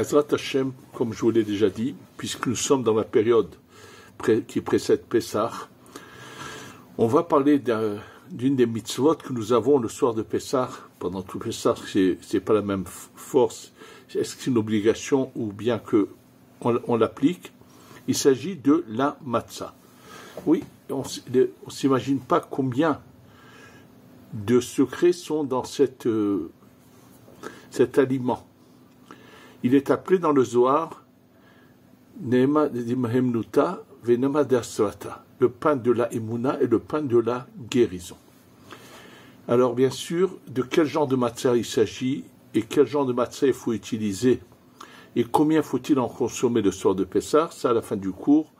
Be'ezrat Hashem, comme je vous l'ai déjà dit, puisque nous sommes dans la période qui précède Pessah, on va parler d'une des mitzvot que nous avons le soir de Pessah. Pendant tout Pessah, c'est pas la même force. Est-ce que c'est une obligation ou bien que on l'applique? Il s'agit de la matzah. Oui, on s'imagine pas combien de secrets sont dans cet aliment. Il est appelé dans le Zohar Neema d'Imhemnuta Venema d'Asrata, le pain de la Emouna et le pain de la guérison. Alors bien sûr, de quel genre de matzah il s'agit et quel genre de matzah il faut utiliser et combien faut-il en consommer le soir de Pessah, ça à la fin du cours,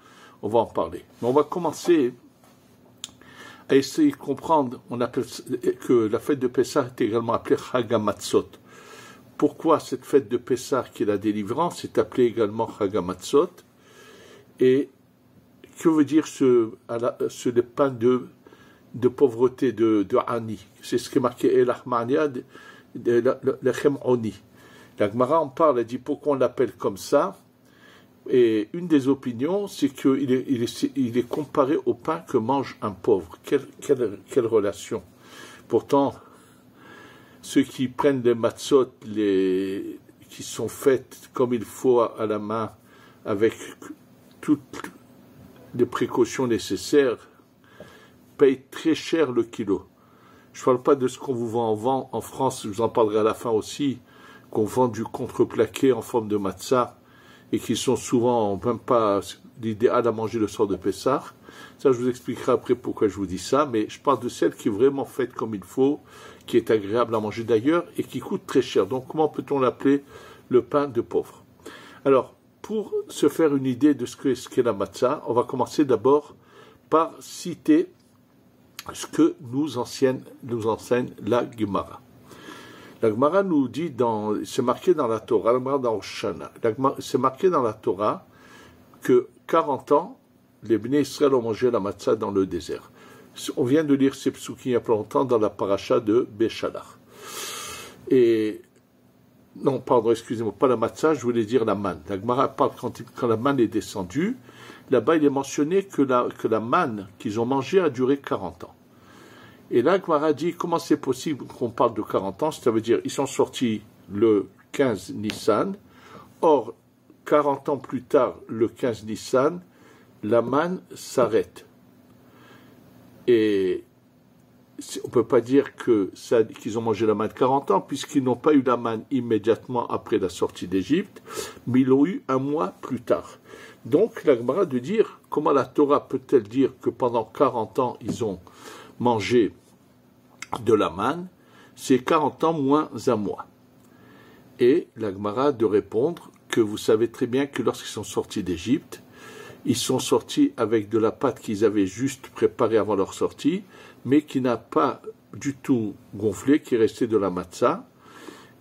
on va en parler. Mais on va commencer à essayer de comprendre, on appelle que la fête de Pessah est également appelée Chag HaMatzot. Pourquoi cette fête de Pessah qui est la délivrance est appelée également Chag HaMatzot? Et que veut dire ce pain de pauvreté, de Ani? C'est ce qui est marqué Elachmania, Lechem Oni. La Gemara en parle, elle dit pourquoi on l'appelle comme ça. Et une des opinions, c'est qu'il est comparé au pain que mange un pauvre. Quelle relation? Pourtant, ceux qui prennent les matzot, qui sont faites comme il faut à la main, avec toutes les précautions nécessaires, payent très cher le kilo. Je ne parle pas de ce qu'on vous vend en France, je vous en parlerai à la fin aussi, qu'on vend du contreplaqué en forme de matzah, et qui sont souvent même pas l'idéal à manger le soir de Pessah. Ça, je vous expliquerai après pourquoi je vous dis ça, mais je parle de celle qui est vraiment faite comme il faut, qui est agréable à manger d'ailleurs, et qui coûte très cher. Donc, comment peut-on l'appeler le pain de pauvre? Alors, pour se faire une idée de ce qu'est la matzah, on va commencer d'abord par citer ce que nous enseigne la Gemara. La Gemara nous dit, c'est marqué dans la Torah, la Gemara dans Oshana, c'est marqué dans la Torah que 40 ans, les Bnei Israël ont mangé la matzah dans le désert. On vient de lire ces psukim il y a pas longtemps dans la paracha de Béchalach. Non, pardon, excusez-moi, pas la matzah, je voulais dire la manne. La Gemara parle quand la manne est descendue. Là-bas, il est mentionné que la manne qu'ils ont mangée a duré 40 ans. Et là, Gemara dit, comment c'est possible qu'on parle de 40 ans? Ça veut dire, ils sont sortis le 15 Nissan. Or, 40 ans plus tard, le 15 Nissan, la manne s'arrête. Et on ne peut pas dire qu'ils ont mangé la manne 40 ans, puisqu'ils n'ont pas eu la manne immédiatement après la sortie d'Égypte, mais ils l'ont eu un mois plus tard. Donc, la Gemara de dire, comment la Torah peut-elle dire que pendant 40 ans, ils ont mangé de la manne, c'est 40 ans moins un mois. Et la Gemara de répondre que vous savez très bien que lorsqu'ils sont sortis d'Égypte, ils sont sortis avec de la pâte qu'ils avaient juste préparée avant leur sortie, mais qui n'a pas du tout gonflé, qui est resté de la matzah.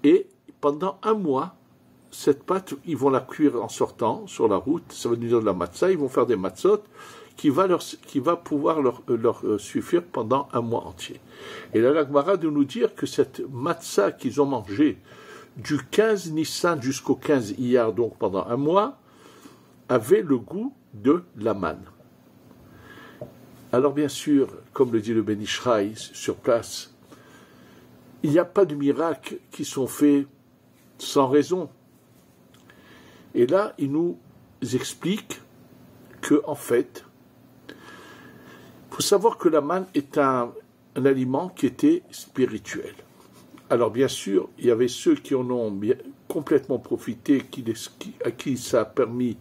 Et pendant un mois, cette pâte, ils vont la cuire en sortant sur la route, ça veut dire de la matzah, ils vont faire des matzot qui va pouvoir leur suffire pendant un mois entier. Et là, la Gemara de nous dire que cette matzah qu'ils ont mangée du 15 Nissan jusqu'au 15 Iyar, donc pendant un mois, avait le goût de la manne. Alors bien sûr, comme le dit le Ben Ish Chai sur place, il n'y a pas de miracles qui sont faits sans raison. Et là, il nous explique que, en fait, il faut savoir que la manne est un aliment qui était spirituel. Alors bien sûr, il y avait ceux qui en ont complètement profité, à qui ça a permis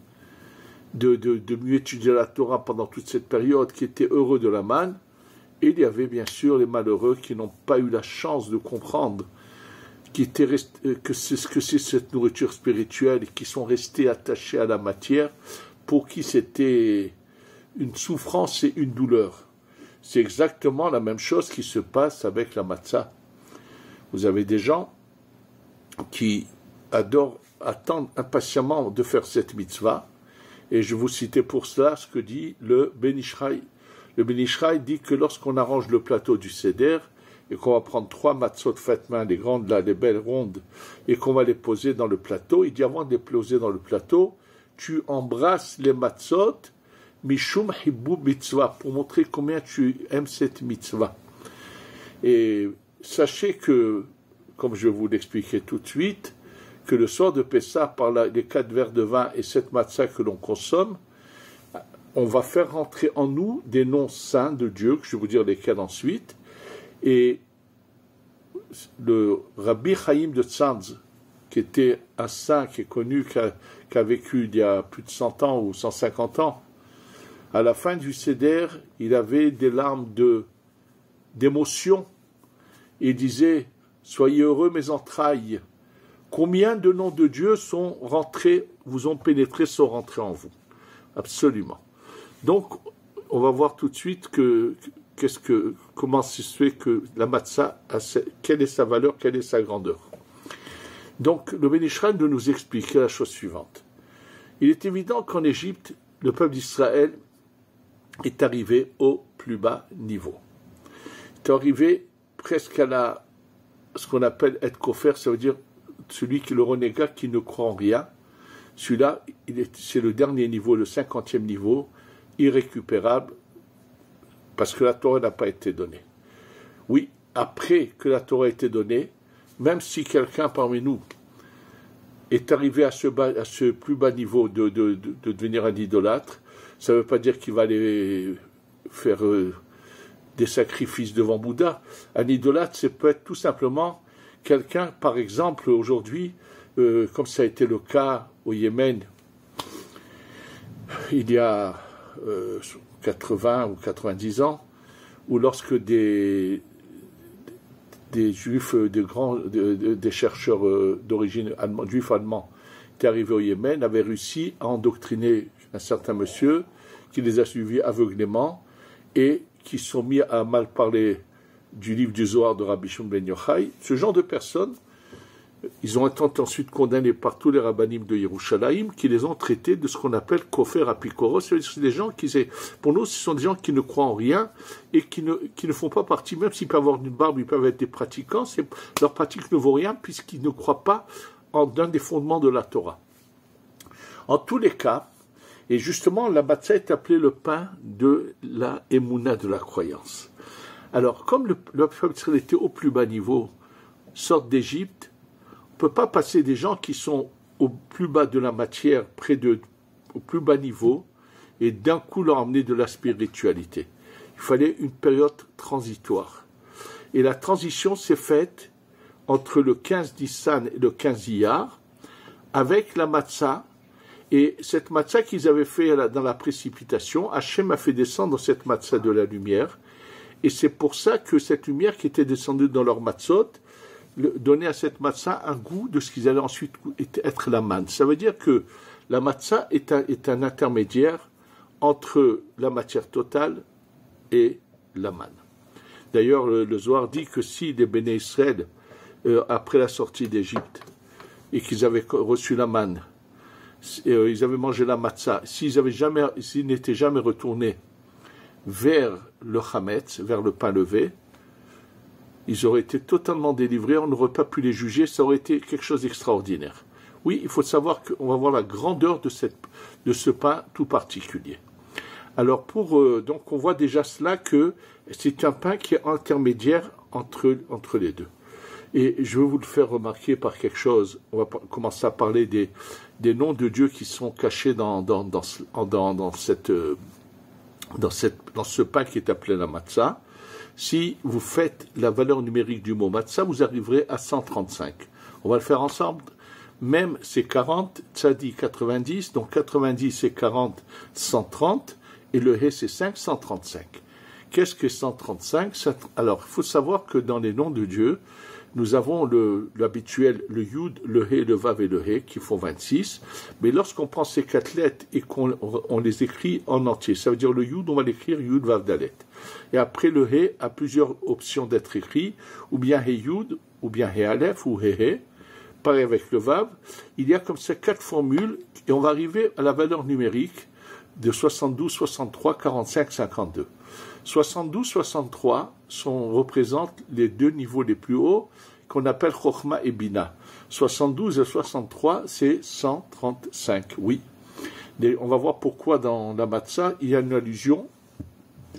de mieux étudier la Torah pendant toute cette période, qui étaient heureux de la manne, et il y avait bien sûr les malheureux qui n'ont pas eu la chance de comprendre que c'est ce que c'est cette nourriture spirituelle et qui sont restés attachés à la matière, pour qui c'était une souffrance et une douleur. C'est exactement la même chose qui se passe avec la matzah. Vous avez des gens qui attendent impatiemment de faire cette mitzvah, et je vous citais pour cela ce que dit le Ben Ish Chai. Le Ben Ish Chai dit que lorsqu'on arrange le plateau du Seder, et qu'on va prendre 3 matzot faites main, les grandes là, les belles rondes, et qu'on va les poser dans le plateau. Il dit avant de les poser dans le plateau, tu embrasses les matzot, mishum hibub mitzvah, pour montrer combien tu aimes cette mitzvah. Et sachez que, comme je vais vous l'expliquer tout de suite, que le soir de Pessah, par les 4 verres de vin et 7 matzah que l'on consomme, on va faire rentrer en nous des noms saints de Dieu, que je vais vous dire lesquels ensuite. Et le Rabbi Chaim de Tzanz, qui était un saint qui est connu, qui a vécu il y a plus de 100 ans ou 150 ans, à la fin du Seder, il avait des larmes d'émotion. Il disait « Soyez heureux mes entrailles, combien de noms de Dieu sont rentrés, vous ont pénétré, sont rentrés en vous ?» Absolument. Donc, on va voir tout de suite comment se fait que la matzah, quelle est sa valeur, quelle est sa grandeur. Donc, le Ben Ish Chai de nous expliquer la chose suivante. Il est évident qu'en Égypte, le peuple d'Israël est arrivé au plus bas niveau. Il est arrivé presque à ce qu'on appelle être kofer, ça veut dire celui qui le renégat, qui ne croit en rien. Celui-là, c'est le dernier niveau, le 50e niveau, irrécupérable, parce que la Torah n'a pas été donnée. Oui, après que la Torah a été donnée, même si quelqu'un parmi nous est arrivé à ce plus bas niveau de devenir un idolâtre, ça ne veut pas dire qu'il va aller faire des sacrifices devant Bouddha. Un idolâtre, c'est peut être tout simplement quelqu'un, par exemple, aujourd'hui, comme ça a été le cas au Yémen, il y a 80 ou 90 ans, où lorsque des juifs, des chercheurs d'origine juifs allemands étaient arrivés au Yémen, avaient réussi à endoctriner un certain monsieur qui les a suivis aveuglément et qui sont mis à mal parler du livre du Zohar de Rabbi Shimon ben Yochai. Ce genre de personnes, ils ont été ensuite condamnés par tous les rabbinim de Yerushalayim qui les ont traités de ce qu'on appelle kofer apikoros. C'est des gens pour nous, ce sont des gens qui ne croient en rien et qui ne font pas partie, même s'ils peuvent avoir une barbe, ils peuvent être des pratiquants, leur pratique ne vaut rien puisqu'ils ne croient pas d'un des fondements de la Torah. En tous les cas, et justement, la matzah est appelée le pain de la émouna, de la croyance. Alors, comme le peuple d'Israël était au plus bas niveau, sorte d'Égypte, on ne peut pas passer des gens qui sont au plus bas de la matière, au plus bas niveau, et d'un coup leur emmener de la spiritualité. Il fallait une période transitoire. Et la transition s'est faite entre le 15 Nissan et le 15 Iyar, avec la matzah. Et cette matzah qu'ils avaient fait dans la précipitation, Hachem a fait descendre cette matzah de la lumière. Et c'est pour ça que cette lumière qui était descendue dans leur matzot donnait à cette matzah un goût de ce qu'ils allaient ensuite être la manne. Ça veut dire que la matzah est un intermédiaire entre la matière totale et la manne. D'ailleurs, le Zohar dit que si les Béné Israël, après la sortie d'Égypte, et qu'ils avaient reçu la manne, ils avaient mangé la matzah, s'ils n'étaient jamais retournés vers le chametz, vers le pain levé, ils auraient été totalement délivrés, on n'aurait pas pu les juger, ça aurait été quelque chose d'extraordinaire. Oui, il faut savoir qu'on va voir la grandeur de ce pain tout particulier. Alors, donc on voit déjà cela que c'est un pain qui est intermédiaire entre les deux. Et je vais vous le faire remarquer par quelque chose. On va commencer à parler des noms de Dieu qui sont cachés dans ce pain qui est appelé la matzah. Si vous faites la valeur numérique du mot matzah, vous arriverez à 135. On va le faire ensemble. Même c'est 40, tzadi 90, donc 90 et 40, 130, et le hé c'est 5, 135. Qu'est-ce que 135 ? Alors, il faut savoir que dans les noms de Dieu, nous avons l'habituel, le Yud, le He, le Vav et le He, qui font 26. Mais lorsqu'on prend ces 4 lettres et qu'on les écrit en entier, ça veut dire le Yud, on va l'écrire Yud, Vav, Dalet. Et après, le He a plusieurs options d'être écrit, ou bien He Yud, ou bien He Aleph, ou He He. Pareil avec le Vav. Il y a comme ça 4 formules, et on va arriver à la valeur numérique de 72, 63, 45, 52. 72, 63 représentent les deux niveaux les plus hauts qu'on appelle Chokhma et Bina. 72 et 63, c'est 135, oui. Et on va voir pourquoi dans la Matzah, il y a une allusion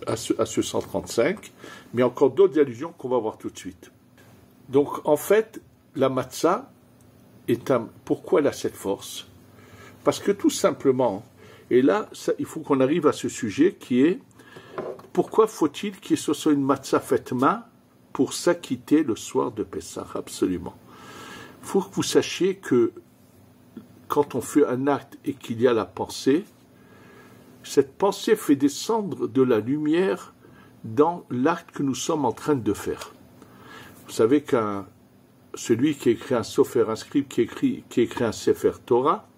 à ce 135, mais encore d'autres allusions qu'on va voir tout de suite. Donc, en fait, la Matzah pourquoi elle a cette force? Parce que tout simplement, et là, il faut qu'on arrive à ce sujet qui est pourquoi faut-il qu'il se soit une Matzah faite main pour s'acquitter le soir de Pessah? Absolument. Il faut que vous sachiez que quand on fait un acte et qu'il y a la pensée, cette pensée fait descendre de la lumière dans l'acte que nous sommes en train de faire. Vous savez celui qui écrit un sofer, un scribe qui écrit un sefer Torah,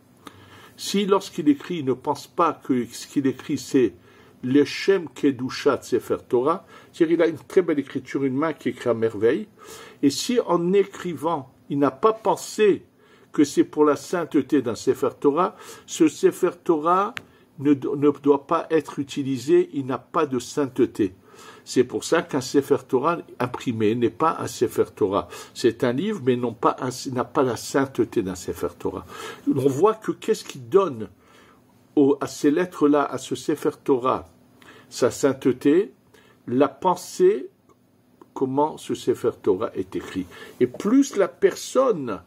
si lorsqu'il écrit, il ne pense pas que ce qu'il écrit c'est le Shem Kedushat Sefer Torah, c'est-à-dire il a une très belle écriture, une main qui écrit à merveille, et si en écrivant, il n'a pas pensé que c'est pour la sainteté d'un Sefer Torah, ce Sefer Torah ne doit pas être utilisé, il n'a pas de sainteté. C'est pour ça qu'un Sefer Torah imprimé n'est pas un Sefer Torah. C'est un livre, mais n'a pas la sainteté d'un Sefer Torah. On voit que qu'est-ce qui donne à ces lettres-là, à ce Sefer Torah, sa sainteté, la pensée, comment ce Sefer Torah est écrit. Et plus la personne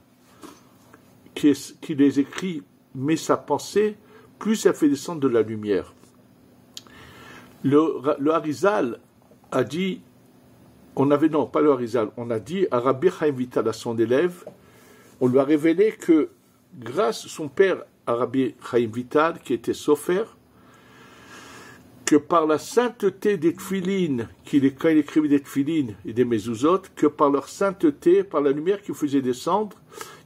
qui les écrit met sa pensée, plus elle fait descendre de la lumière. Le Harizal a dit, on a dit à Rabbi Chaim Vital, à son élève, on lui a révélé que grâce à son père, à Rabbi Chaim Vital, qui était sofer, que par la sainteté des tfilines, quand il écrivait des tfilines et des mezuzot, que par leur sainteté, par la lumière qu'il faisait descendre,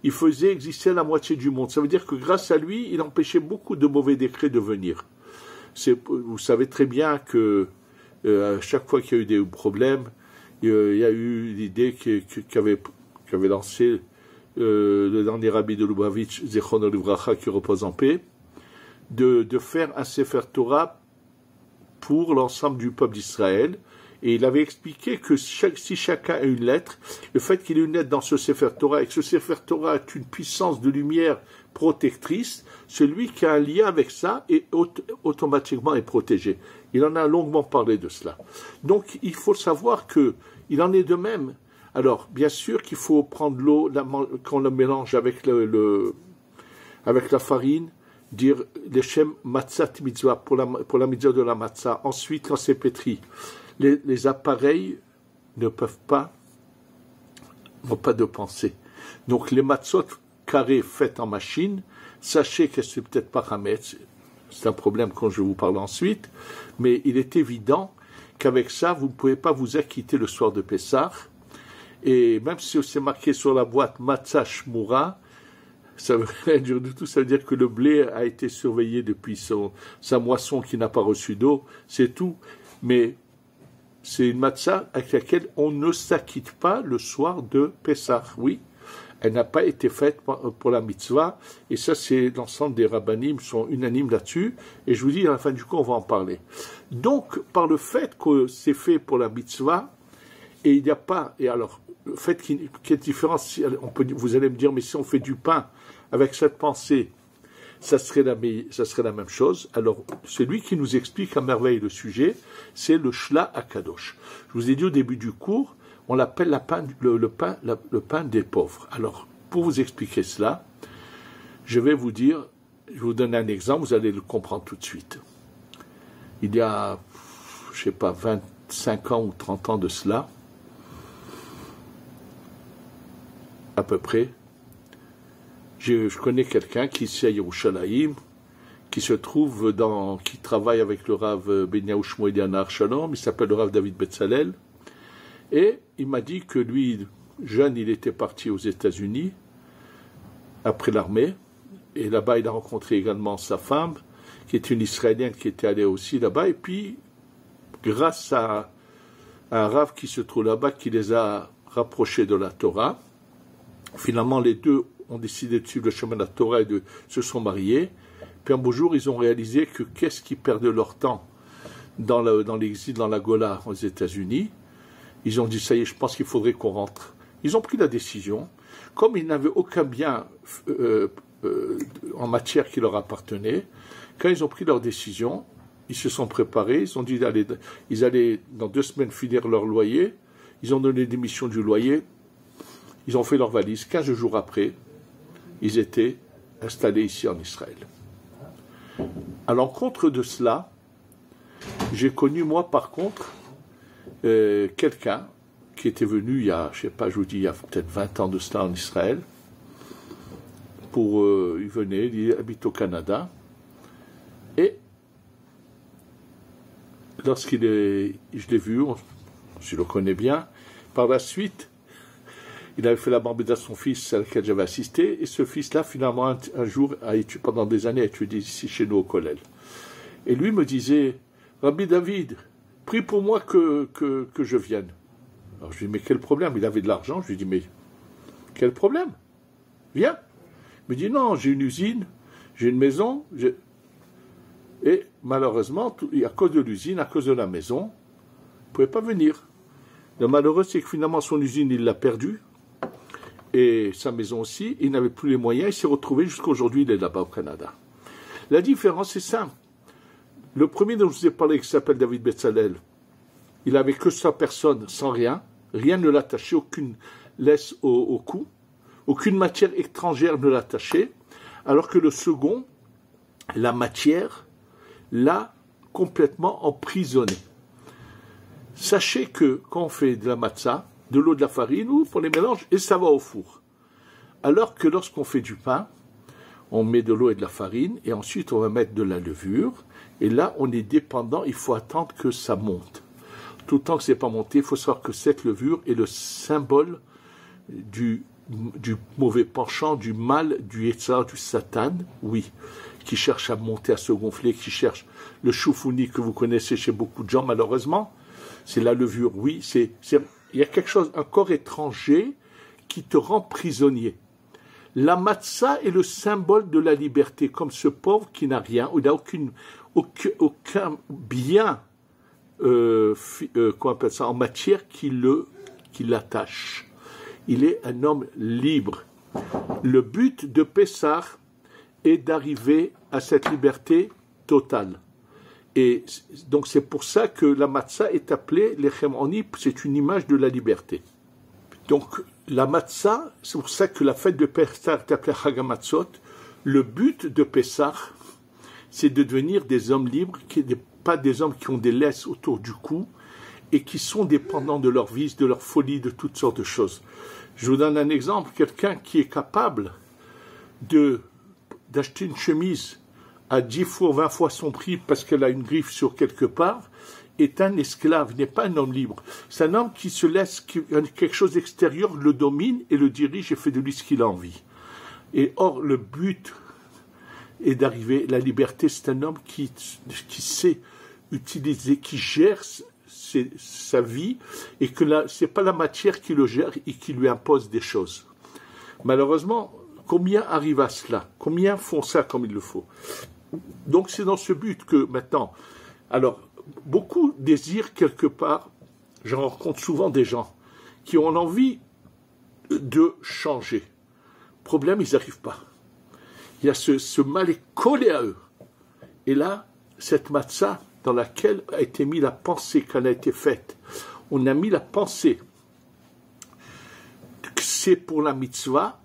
il faisait exister la moitié du monde. Ça veut dire que grâce à lui, il empêchait beaucoup de mauvais décrets de venir. Vous savez très bien que à chaque fois qu'il y a eu des problèmes, il y a eu l'idée qu'avait lancé le dernier rabbi de Lubavitch, Zichrono Livracha, qui repose en paix, de faire un Sefer Torah pour l'ensemble du peuple d'Israël. Et il avait expliqué que si chacun a une lettre, le fait qu'il ait une lettre dans ce Sefer Torah, et que ce Sefer Torah est une puissance de lumière protectrice, celui qui a un lien avec ça est automatiquement est protégé. Il en a longuement parlé de cela. Donc il faut savoir qu'il en est de même. Alors bien sûr qu'il faut prendre l'eau, qu'on le mélange avec avec la farine, dire l'Echem Matzat Mitzvah pour la mitzvah de la matzah. Ensuite, quand c'est pétri, les appareils n'ont pas de pensée. Donc les matzot carrés faites en machine, sachez que c'est peut-être pas Hametz, c'est un problème quand je vous parle ensuite, mais il est évident qu'avec ça, vous ne pouvez pas vous acquitter le soir de Pessah, et même si c'est marqué sur la boîte Matzah Shmura, ça veut rien dire du tout, ça veut dire que le blé a été surveillé depuis sa moisson qui n'a pas reçu d'eau, c'est tout, mais c'est une matzah avec laquelle on ne s'acquitte pas le soir de Pessah, oui. Elle n'a pas été faite pour la mitzvah, et ça c'est l'ensemble des rabbanim sont unanimes là-dessus, et je vous dis à la fin du cours on va en parler. Donc par le fait que c'est fait pour la mitzvah, et il n'y a pas, et alors le fait qu'il y ait une différence, vous allez me dire mais si on fait du pain avec cette pensée, ça serait la même chose. Alors celui qui nous explique à merveille le sujet, c'est le Shla Akadosh. Je vous ai dit au début du cours, on l'appelle le pain des pauvres. Alors, pour vous expliquer cela, je vais vous donner un exemple, vous allez le comprendre tout de suite. Il y a, je sais pas, 25 ans ou 30 ans de cela, à peu près, je connais quelqu'un qui est à Yerushalayim, qui travaille avec le Rav Benyahu Shmuel Nar Shalom, il s'appelle le Rav David Betzalel, et il m'a dit que lui, jeune, il était parti aux États-Unis, après l'armée, et là-bas il a rencontré également sa femme, qui est une Israélienne qui était allée aussi là-bas, et puis, grâce à un Rav qui se trouve là-bas, qui les a rapprochés de la Torah, finalement les deux ont décidé de suivre le chemin de la Torah et se sont mariés, Puis un beau jour, ils ont réalisé que qu'est-ce qu'ils perdaient leur temps dans l'exil, dans la Gola aux États-Unis. Ils ont dit, ça y est, je pense qu'il faudrait qu'on rentre. Ils ont pris la décision. Comme ils n'avaient aucun bien en matière qui leur appartenait, quand ils ont pris leur décision, ils se sont préparés, ils ont dit ils allaient dans 2 semaines finir leur loyer, ils ont donné démission du loyer, ils ont fait leur valise. 15 jours après, ils étaient installés ici en Israël. À l'encontre de cela, j'ai connu moi par contre quelqu'un qui était venu il y a, je sais pas, je vous dis, il y a peut-être 20 ans de cela en Israël. Il venait, il habite au Canada. Et je l'ai vu, je le connais bien, par la suite, il avait fait la bar mitzvah de son fils à laquelle j'avais assisté, et ce fils-là, finalement, un jour, pendant des années, a étudié ici chez nous au Kollel. Et lui me disait, Rabbi David, prie pour moi que je vienne. Alors je lui dis, mais quel problème? Il avait de l'argent. Je lui dis, mais quel problème? Viens. Il me dit, non, j'ai une usine, j'ai une maison, et malheureusement, à cause de l'usine, à cause de la maison, il ne pouvait pas venir. Le malheureux, c'est que finalement, son usine, il l'a perdue, et sa maison aussi, il n'avait plus les moyens, il s'est retrouvé jusqu'à aujourd'hui, il est là-bas au Canada. La différence, c'est simple. Le premier dont je vous ai parlé, qui s'appelle David Betzalel, il n'avait que sa personne, sans rien, rien ne l'attachait, aucune laisse au cou, aucune matière étrangère ne l'attachait, alors que le second, la matière, l'a complètement emprisonné. Sachez que quand on fait de la matzah, de l'eau, de la farine, ou pour les mélanges, et ça va au four. Alors que lorsqu'on fait du pain, on met de l'eau et de la farine, et ensuite on va mettre de la levure, et là on est dépendant, il faut attendre que ça monte. Tout le temps que ce n'est pas monté, il faut savoir que cette levure est le symbole du mauvais penchant, du mal, du Yetzar, du Satan, oui, qui cherche à monter, à se gonfler, qui cherche le choufouni que vous connaissez chez beaucoup de gens, malheureusement, c'est la levure, oui, il y a quelque chose, un corps étranger qui te rend prisonnier. La matzah est le symbole de la liberté, comme ce pauvre qui n'a rien, il n'a aucun bien, qu'on appelle ça, en matière qui l'attache. Il est un homme libre. Le but de Pessah est d'arriver à cette liberté totale. Et donc c'est pour ça que la matzah est appelée lechem oni, c'est une image de la liberté. Donc la matzah, c'est pour ça que la fête de Pessah est appelée Chag HaMatzot. Le but de Pessah, c'est de devenir des hommes libres, pas des hommes qui ont des laisses autour du cou et qui sont dépendants de leur vice, de leur folie, de toutes sortes de choses. Je vous donne un exemple, quelqu'un qui est capable d'acheter une chemise à 10 fois, 20 fois son prix parce qu'elle a une griffe sur quelque part, est un esclave, n'est pas un homme libre. C'est un homme qui se laisse, quelque chose d'extérieur le domine et le dirige et fait de lui ce qu'il a envie. Et or, le but est d'arriver, la liberté, c'est un homme qui sait utiliser, qui gère sa vie, et que c'est pas la matière qui le gère et qui lui impose des choses. Malheureusement, combien arrivent à cela? Combien font ça comme il le faut? Donc c'est dans ce but que maintenant, alors, beaucoup désirent quelque part, j'en rencontre souvent des gens qui ont envie de changer. Problème, ils n'arrivent pas. Il y a ce mal est collé à eux. Et là, cette matzah dans laquelle a été mise la pensée, quand elle a été faite, on a mis la pensée que c'est pour la mitzvah,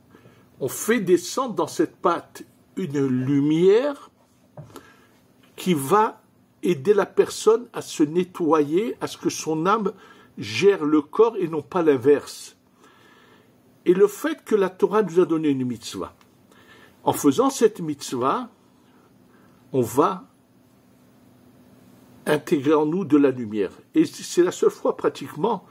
on fait descendre dans cette pâte une lumière qui va aider la personne à se nettoyer, à ce que son âme gère le corps et non pas l'inverse. Et le fait que la Torah nous a donné une mitzvah, en faisant cette mitzvah, on va intégrer en nous de la lumière. Et c'est la seule fois pratiquement,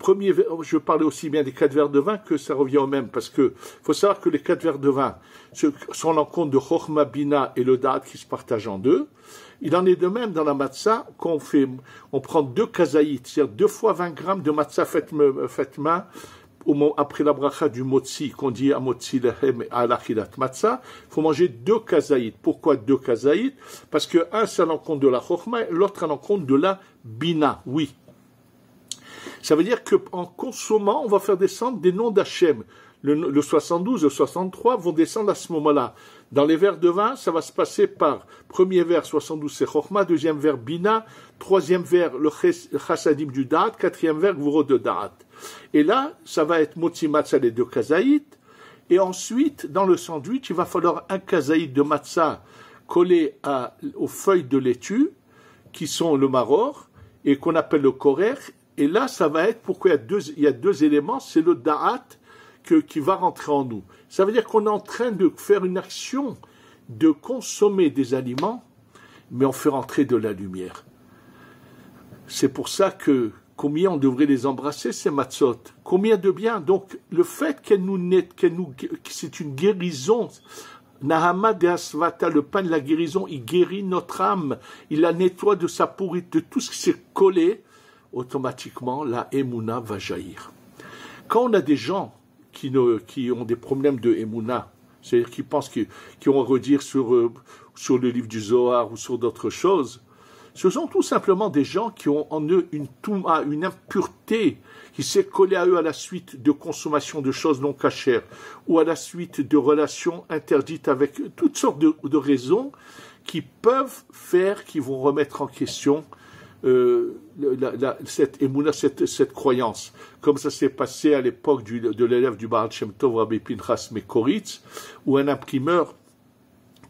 je parlais aussi bien des 4 verres de vin que ça revient au même, parce que faut savoir que les 4 verres de vin sont l'encontre de Chochma, Bina et le Da'at qui se partagent en deux. Il en est de même dans la matzah, on prend 2 kazaït, c'est-à-dire 2 fois 20 grammes de matzah faite main, après la bracha du motzi, qu'on dit à motzi lehem à l'achilat matzah, il faut manger 2 kazaït. Pourquoi 2 kazaït? Parce que un c'est à l'encontre de la chokhma, l'autre à l'encontre de la bina, oui. Ça veut dire qu'en consommant, on va faire descendre des noms d'Hachem. Le 72, le 63 vont descendre à ce moment-là. Dans les verres de vin, ça va se passer par premier verre 72 c'est Chokhma, deuxième verre Bina, troisième verre le Chassadim du Da'at, quatrième verre Gvurot de Da'at. Et là, ça va être Motzi Matzah les 2 kazaït. Et ensuite, dans le sandwich, il va falloir un kazaït de matzah collé aux feuilles de laitue, qui sont le maror, et qu'on appelle le korer. Et là, ça va être, pourquoi il y a deux éléments, c'est le Da'at qui va rentrer en nous. Ça veut dire qu'on est en train de faire une action de consommer des aliments, mais on fait rentrer de la lumière. C'est pour ça que combien on devrait les embrasser, ces matzot. Combien de bien. Donc, le fait que c'est une guérison. Nahama de Asvata, le pain de la guérison, il guérit notre âme. Il la nettoie de sa pourriture, de tout ce qui s'est collé. Automatiquement, la Emouna va jaillir. Quand on a des gens qui ont des problèmes de Emouna, c'est-à-dire qui pensent qu'ils vont redire sur le livre du Zohar ou sur d'autres choses, ce sont tout simplement des gens qui ont en eux une touma, une impureté qui s'est collée à eux à la suite de consommation de choses non cachères ou à la suite de relations interdites avec toutes sortes de raisons qui peuvent faire, qui vont remettre en question cette émouna, cette croyance, comme ça s'est passé à l'époque de l'élève du Baal Shem Tov, Rabbi Pinchas Mekoritz, où un imprimeur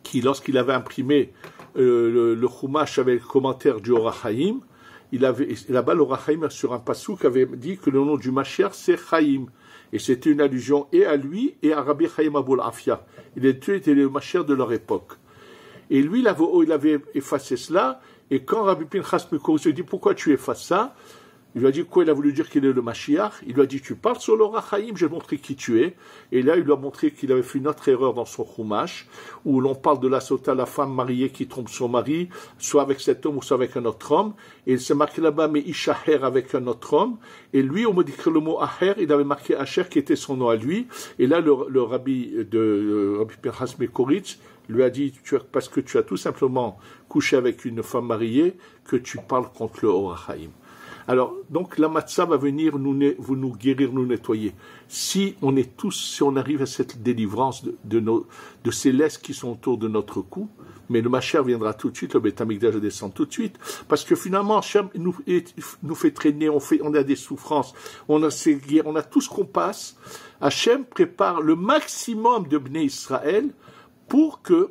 qui, lorsqu'il avait imprimé le Chumash avec le commentaire du Or HaChaim, là-bas le Or HaChaim sur un passouk avait dit que le nom du Mashiach c'est Chaim, et c'était une allusion et à lui et à Rabbi Chaim Abul Afia. Il était le Mashiach de leur époque. Et lui, il avait effacé cela. Et quand Rabbi Pinchas Mekoritz lui dit pourquoi tu effaces ça, il lui a dit quoi, il a voulu dire qu'il est le Mashiach. Il lui a dit tu parles sur l'Or HaChaim, je vais montrer qui tu es. Et là il lui a montré qu'il avait fait une autre erreur dans son Chumash, où l'on parle de la sota, la femme mariée qui trompe son mari, soit avec cet homme ou soit avec un autre homme. Et il s'est marqué là-bas mais Ishaher avec un autre homme. Et lui, on me dit que le mot Aher, il avait marqué Asher qui était son nom à lui. Et là le Rabbi Pinchas Mekoritz lui a dit, parce que tu as tout simplement couché avec une femme mariée, que tu parles contre le Or HaChaim. Alors, donc, la matzah va venir nous guérir, nous nettoyer. Si on arrive à cette délivrance de ces laisses qui sont autour de notre cou, mais le Mashiach viendra tout de suite, le Beth Amikdash descend tout de suite, parce que finalement, Hachem nous fait traîner, on a des souffrances, on a tout ce qu'on passe. Hachem prépare le maximum de Bnei Israël pour que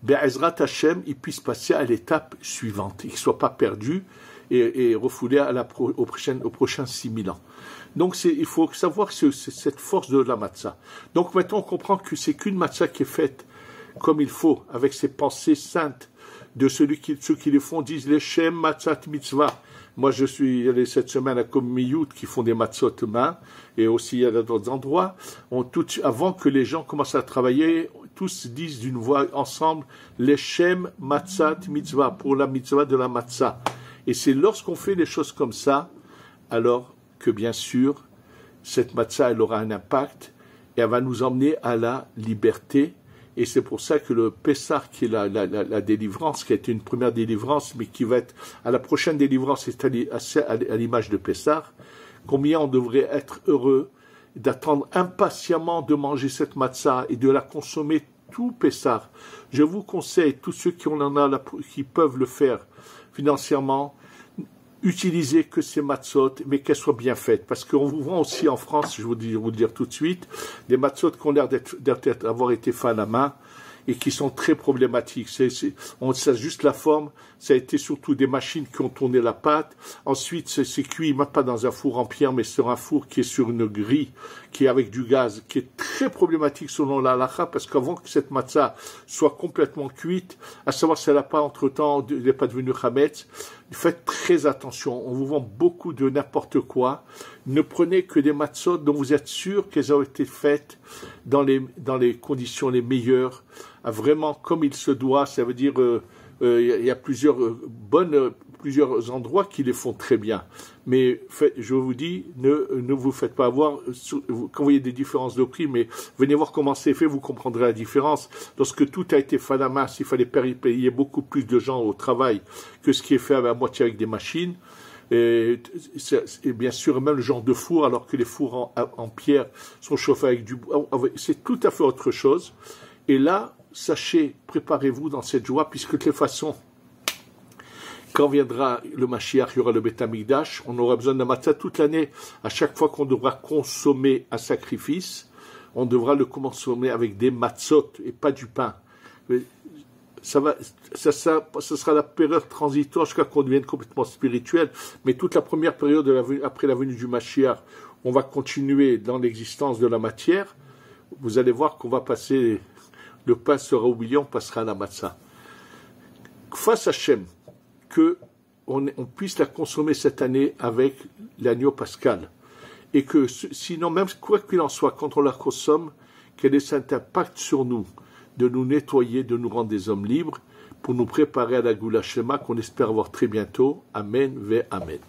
Be'ezrat Hashem, il puisse passer à l'étape suivante, il ne soit pas perdu et refoulé au prochain 6000 ans. Donc il faut savoir que c'est cette force de la matzah. Donc maintenant on comprend que c'est qu'une matzah qui est faite comme il faut, avec ses pensées saintes de ceux qui les font, disent les Shem Matzat Mitzvah. Moi, je suis allé cette semaine à Kommiyout qui font des matzot main, et aussi à d'autres endroits. Avant que les gens commencent à travailler, tous disent d'une voix ensemble, les Shem Matzat Mitzvah, pour la mitzvah de la matzah. Et c'est lorsqu'on fait des choses comme ça, alors que bien sûr, cette matzah, elle aura un impact, et elle va nous emmener à la liberté. Et c'est pour ça que le Pessah, qui est la délivrance, qui a été une première délivrance, mais qui va être à la prochaine délivrance, c'est à l'image de Pessah, combien on devrait être heureux d'attendre impatiemment de manger cette matzah et de la consommer tout Pessah. Je vous conseille, tous ceux qui peuvent le faire financièrement, utilisez que ces matzot, mais qu'elles soient bien faites. Parce qu'on vous vend aussi en France, je vais vous le dire tout de suite, des matzot qui ont l'air d'avoir été faits à la main et qui sont très problématiques. On sait juste la forme, ça a été surtout des machines qui ont tourné la pâte. Ensuite, c'est cuit, même pas dans un four en pierre, mais sur un four qui est sur une grille, qui est avec du gaz, qui est très problématique selon la halakha, parce qu'avant que cette matzah soit complètement cuite, à savoir si elle n'a pas entre-temps, elle n'est pas devenue chametz, faites très attention. On vous vend beaucoup de n'importe quoi. Ne prenez que des matzot dont vous êtes sûr qu'elles ont été faites dans les conditions les meilleures, vraiment comme il se doit. Ça veut dire il y a plusieurs bonnes plusieurs endroits qui les font très bien. Mais je vous dis, ne vous faites pas avoir quand vous voyez des différences de prix, mais venez voir comment c'est fait, vous comprendrez la différence. Lorsque tout a été fait à la main, s'il fallait payer beaucoup plus de gens au travail que ce qui est fait à moitié avec des machines, et bien sûr même le genre de four, alors que les fours en pierre sont chauffés avec du bois, c'est tout à fait autre chose. Et là, sachez, préparez-vous dans cette joie, puisque de toute façon, quand viendra le Mashiach, il y aura le Beth Amikdash, on aura besoin de matzah toute l'année. À chaque fois qu'on devra consommer un sacrifice, on devra le consommer avec des matzot et pas du pain. Ça sera la période transitoire jusqu'à qu'on devienne complètement spirituel, mais toute la première période après la venue du Mashiach, on va continuer dans l'existence de la matière. Vous allez voir qu'on va passer, le pain sera oublié, on passera à la matzah. Face à Hachem, qu'on puisse la consommer cette année avec l'agneau pascal, et que sinon, même quoi qu'il en soit, quand on la consomme, qu'elle ait cet impact sur nous, de nous nettoyer, de nous rendre des hommes libres, pour nous préparer à la Goula Shema qu'on espère voir très bientôt. Amen ve Amen.